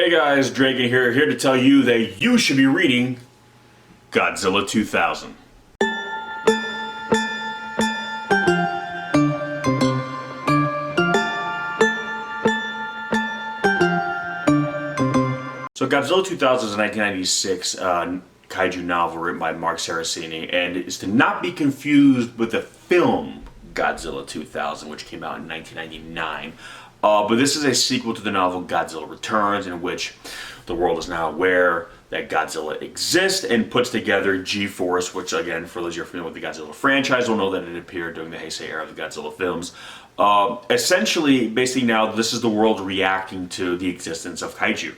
Hey guys, DREAGEN here to tell you that you should be reading Godzilla 2000. So Godzilla 2000 is a 1996 kaiju novel written by Mark Saraceni, and is to not be confused with the film Godzilla 2000, which came out in 1999. But this is a sequel to the novel Godzilla Returns, in which the world is now aware that Godzilla exists and puts together G-Force, which, again, for those who are familiar with the Godzilla franchise will know that it appeared during the Heisei era of the Godzilla films. Essentially, basically now, this is the world reacting to the existence of kaiju.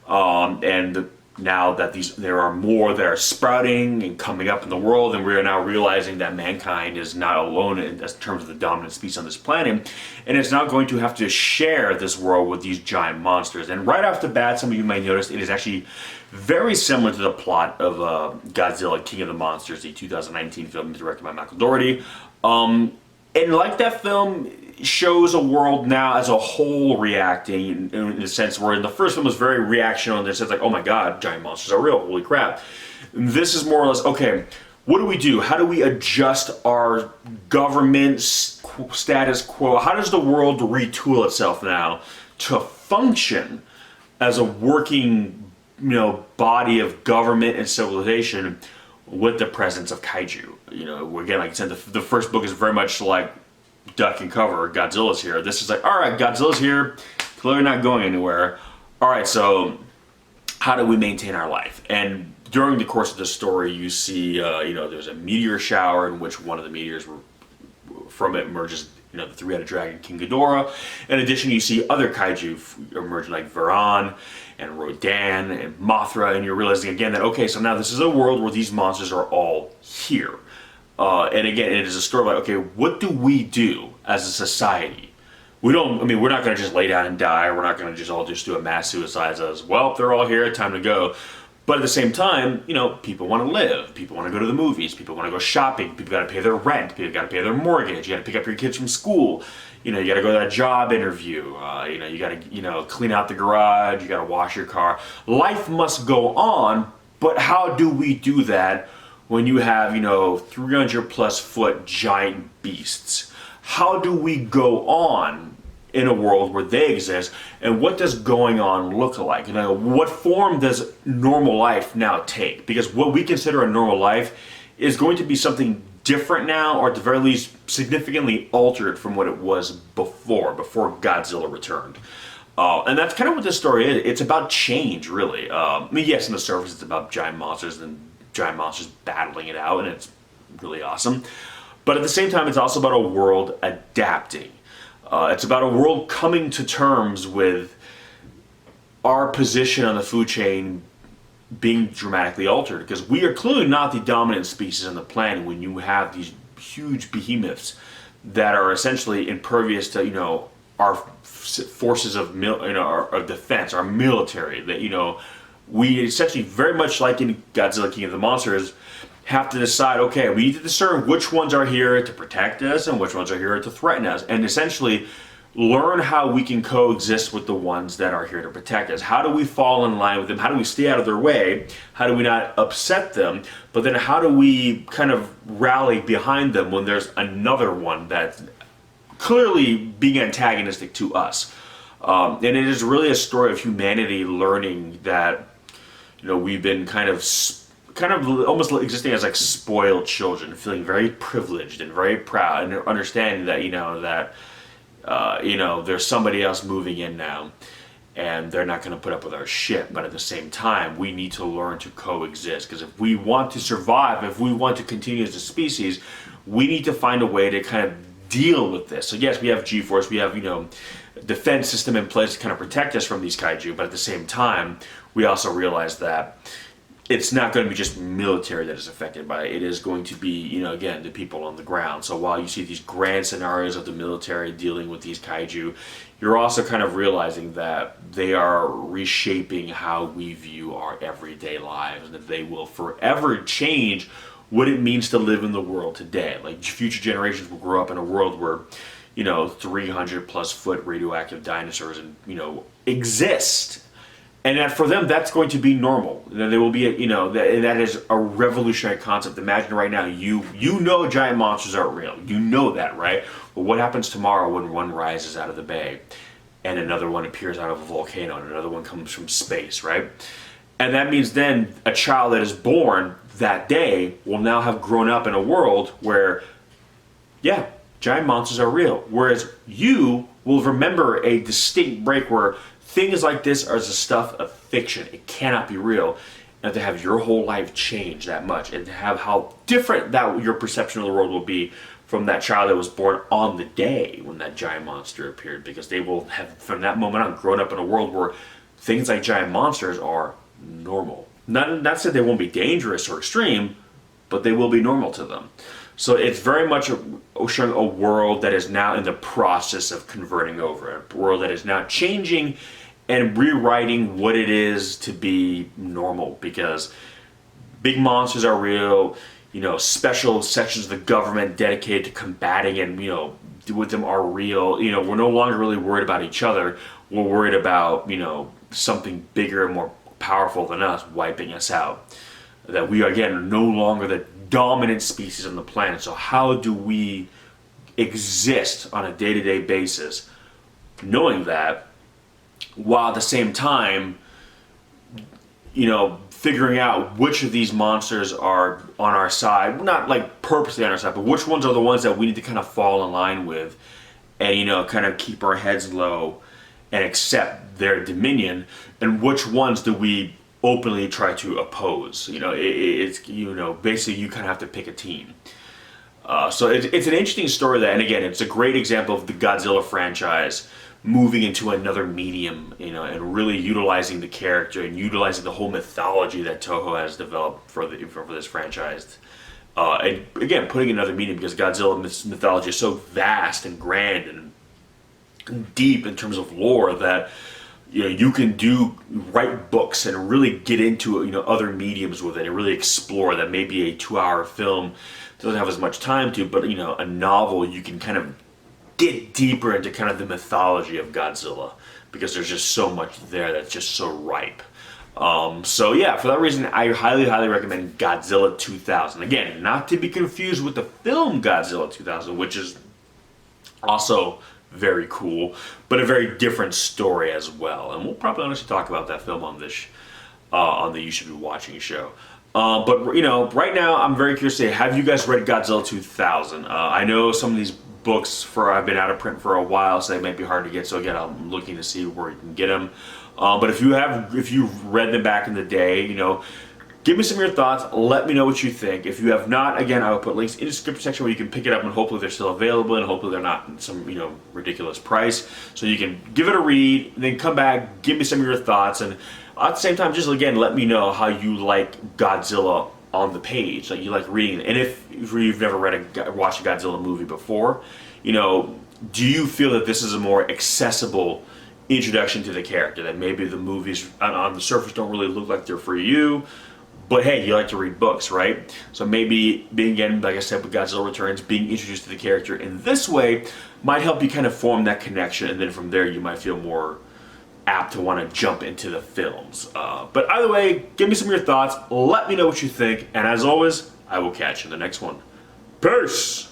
And now that there are more that are sprouting and coming up in the world, and we are now realizing that mankind is not alone in terms of the dominant species on this planet, and it's now going to have to share this world with these giant monsters. And right off the bat, some of you might notice it is actually very similar to the plot of Godzilla King of the Monsters, the 2019 film directed by Michael Dougherty. And like that film, shows a world now as a whole reacting in a sense where in the first film was very reactional, and it says like, oh my god, giant monsters are real, holy crap. This is more or less, okay, what do we do? How do we adjust our government status quo? How does the world retool itself now to function as a working, body of government and civilization with the presence of kaiju? Again, like I said, the first book is very much like duck and cover. Godzilla's here. This is like, all right, Godzilla's here, clearly not going anywhere. All right, so how do we maintain our life? And during the course of the story, you see, there's a meteor shower in which one of the meteors from it emerges, the three-headed dragon King Ghidorah. In addition, you see other kaiju emerging like Varan and Rodan and Mothra, and you're realizing again that, okay, so now this is a world where these monsters are all here. And again, it is a story like, okay, what do we do as a society? We're not going to just lay down and die. We're not going to just all do a mass suicide as, well, they're all here, time to go. But at the same time, people want to live. People want to go to the movies. People want to go shopping. People got to pay their rent. People got to pay their mortgage. You got to pick up your kids from school. You got to go to that job interview. You got to, clean out the garage. You got to wash your car. Life must go on, but how do we do that when you have, 300 plus foot giant beasts? How do we go on in a world where they exist, and what does going on look like? What form does normal life now take? Because what we consider a normal life is going to be something different now, or at the very least significantly altered from what it was before Godzilla returned. And that's kind of what this story is. It's about change, really. Yes, on the surface it's about giant monsters and giant monsters battling it out, and it's really awesome. But at the same time, it's also about a world adapting. It's about a world coming to terms with our position on the food chain being dramatically altered, because we are clearly not the dominant species on the planet when you have these huge behemoths that are essentially impervious to our forces of our defense, our military. That we essentially, very much like in Godzilla King of the Monsters, have to decide, okay, we need to discern which ones are here to protect us and which ones are here to threaten us, and essentially learn how we can coexist with the ones that are here to protect us. How do we fall in line with them? How do we stay out of their way? How do we not upset them? But then how do we kind of rally behind them when there's another one that's clearly being antagonistic to us? And it is really a story of humanity learning that we've been kind of almost existing as like spoiled children, feeling very privileged and very proud, and understanding that there's somebody else moving in now, and they're not going to put up with our shit. But at the same time, we need to learn to coexist, because if we want to survive, if we want to continue as a species, we need to find a way to kind of deal with this. So yes, we have G-Force, we have defense system in place to kind of protect us from these kaiju, but at the same time, we also realize that it's not going to be just military that is affected by it. It is going to be, again, the people on the ground. So while you see these grand scenarios of the military dealing with these kaiju, you're also kind of realizing that they are reshaping how we view our everyday lives, and that they will forever change what it means to live in the world today. Like, future generations will grow up in a world where 300 plus foot radioactive dinosaurs exist. And that for them, that's going to be normal. There will be, that is a revolutionary concept. Imagine right now, you know giant monsters aren't real. You know that, right? But what happens tomorrow when one rises out of the bay, and another one appears out of a volcano, and another one comes from space, right? And that means then a child that is born that day will now have grown up in a world where, yeah, giant monsters are real. Whereas you will remember a distinct break where things like this are the stuff of fiction. It cannot be real. And to have your whole life change that much, and to have how different that your perception of the world will be from that child that was born on the day when that giant monster appeared, because they will have from that moment on grown up in a world where things like giant monsters are normal. Not that they won't be dangerous or extreme, but they will be normal to them. So it's very much showing a world that is now in the process of converting over, a world that is now changing and rewriting what it is to be normal, because big monsters are real, special sections of the government dedicated to combating and, with them are real. We're no longer really worried about each other. We're worried about, something bigger and more powerful than us wiping us out. That we, again, are no longer the dominant species on the planet. So how do we exist on a day-to-day basis knowing that, while at the same time, figuring out which of these monsters are on our side, not like purposely on our side, but which ones are the ones that we need to kind of fall in line with and, kind of keep our heads low and accept their dominion, and which ones do we openly try to oppose. It's basically you kind of have to pick a team. So it's an interesting story and again, it's a great example of the Godzilla franchise moving into another medium, and really utilizing the character and utilizing the whole mythology that Toho has developed for this franchise. And again, putting another medium, because Godzilla mythology is so vast and grand and deep in terms of lore that you can write books and really get into other mediums with it and really explore that. Maybe a 2-hour film doesn't have as much time to, but a novel, you can kind of get deeper into kind of the mythology of Godzilla, because there's just so much there that's just so ripe. So yeah, for that reason, I highly recommend Godzilla 2000. Again, not to be confused with the film Godzilla 2000, which is also very cool, but a very different story as well. And we'll probably honestly talk about that film on this, on the You Should Be Watching show. But right now, I'm very curious to say, have you guys read Godzilla 2000? I know some of these books have been out of print for a while, so they might be hard to get. So again, I'm looking to see where you can get them. But if you've read them back in the day, give me some of your thoughts. Let me know what you think. If you have not, again, I will put links in the description section where you can pick it up, and hopefully they're still available, and hopefully they're not some ridiculous price. So you can give it a read, and then come back, give me some of your thoughts, and at the same time, just again, let me know how you like Godzilla on the page, like you like reading it. And if you've never watched a Godzilla movie before, do you feel that this is a more accessible introduction to the character, that maybe the movies on the surface don't really look like they're for you, but hey, you like to read books, right? So maybe again, like I said, with Godzilla Returns, being introduced to the character in this way might help you kind of form that connection, and then from there you might feel more apt to want to jump into the films. But either way, give me some of your thoughts, let me know what you think, and as always, I will catch you in the next one. Peace!